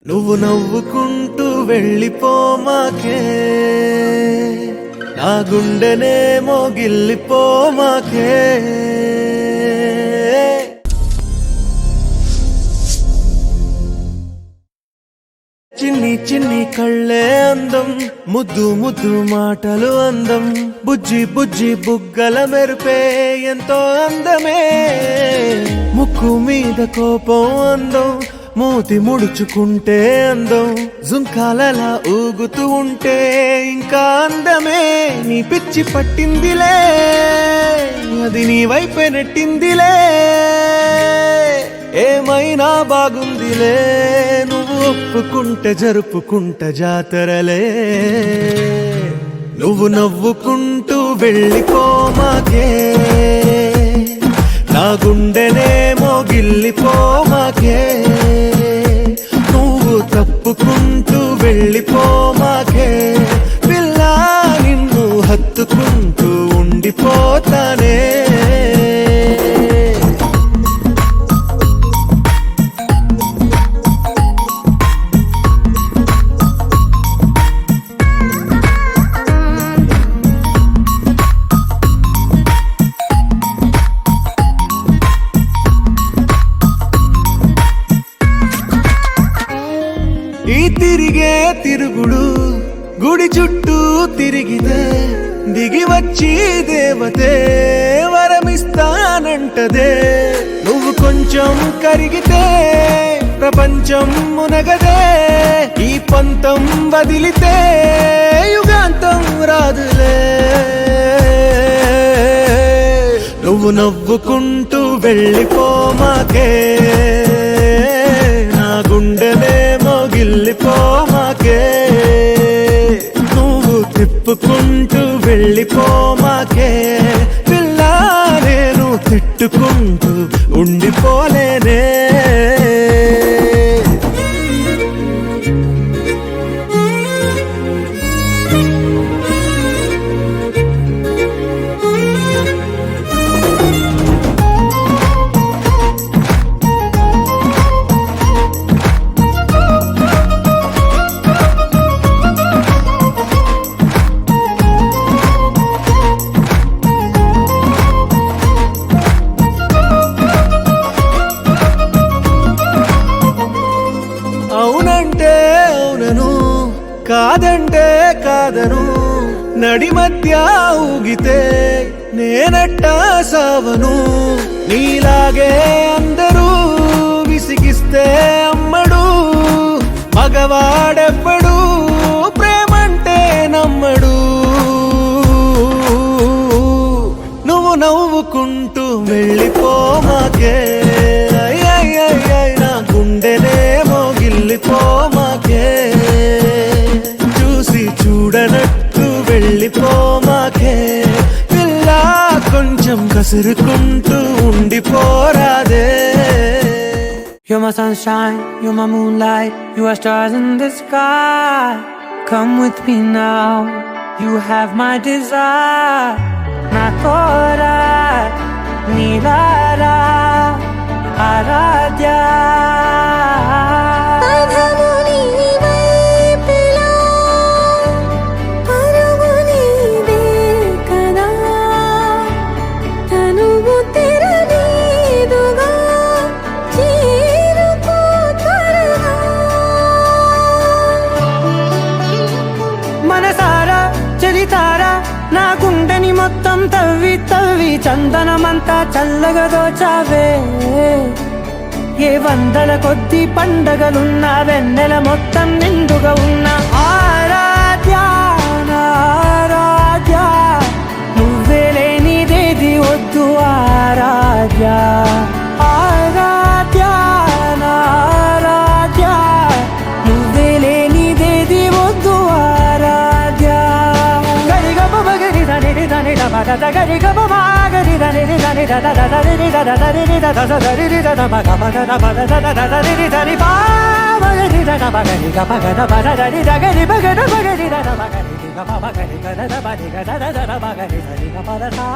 నువ్వు నవ్వుకుంటూ వెళ్ళిపోమాకే, నా గుండెనే మోగిల్లిపోమాకే. చిన్ని చిన్ని కళ్ళే అందం, ముద్దు ముద్దు మాటలు అందం, బుజ్జి బుజ్జి బుగ్గల మెరుపే ఎంతో అందమే. ముక్కు మీద కోపం అందం, మూతి ముడుచుకుంటే అందం, జుంకాలలా ఊగుతూ ఉంటే ఇంకా అందమే. నీ పిచ్చి పట్టిందిలే, అది నీ వైపే నెట్టిందిలే. ఏమైనా బాగుందిలే, నువ్వు ఒప్పుకుంటే జరుపుకుంట జాతరలే. నువ్వు నవ్వుకుంటూ వెళ్ళిపోమాకే, నా గుండెనే మోగిల్లిపోమాకే. నువ్వు తప్పుకుంటూ వెళ్ళిపోమాకే, పిల్ల నిన్ను హత్తుకుంటూ ఉండిపోతానే. ఈ తిరిగే తిరుగుడు గుడి చుట్టూ తిరిగితే, దిగి వచ్చి దేవతే వరమిస్తానంటదే. నువ్వు కొంచెం కరిగితే ప్రపంచం మునగదే. ఈ పంతం వదిలితే యుగాంతం రాదులే. నువ్వు నవ్వుకుంటూ వెళ్ళిపోమాకే, నా గుండెనే మోగిల్లిపోమాకే. నువ్వు తిప్పుకుంటూ వెళ్ళిపోమాకే, పిల్ల నేను తిట్టుకుంటూ ఉండిపోలేనే. అవునంటే అవునను, కాదంటే కాదను, నడి మధ్య ఊగితే నేనట్టా సావను. నీలాగే అందరూ విసిగిస్తే అమ్మడు, మగవాడెవ్వడు ప్రేమంటే నమ్మడు. నువ్వు నవ్వుకుంటూ వెళ్ళిపోమాకే, నా గుండెనే మోగిల్లిపోమాకే. చూసి చూడనట్టు వెళ్ళిపోమాకే, పిల్ల కొంచెం కసురుకుంటూ ఉండిపోరాదే. You're my sunshine, you're my moonlight, you are stars in the sky. Come with me now, you have my desire. Na tora nilara aradya. చలితారా నా గుండెని మొత్తం తవ్వి తవ్వి చందనమంతా చల్లగా దోచావే. ఏ వందల కొద్ది పండగలున్నా వెన్నెల మొత్తం నిండుగా ఉన్న ఆరాధ్య నా ఆరాధ్య. నువ్వే లేనిదేది వద్దు ఆరాధ్య, ఆరాధ్య నా ఆరాధ్య. నువ్వే లేనిదేది వద్దు ఆరాధ్య. గరి గబ మాగరి దని దని ద ద ద రి ద ద ద రి ద ద ద రి ద ద మ గ మ ద ద మ ద ద ద ద రి ద ని పా మ రి ద ద మ గ ని గ ప గ ద మ ద ద రి ద గ ని ప గ ద మ గ ని ద ద మ గ ని గ ప మ గ ని గ ద ద మ ని గ ద ద ద ద మ గ ని ద ని గ ప ద సా.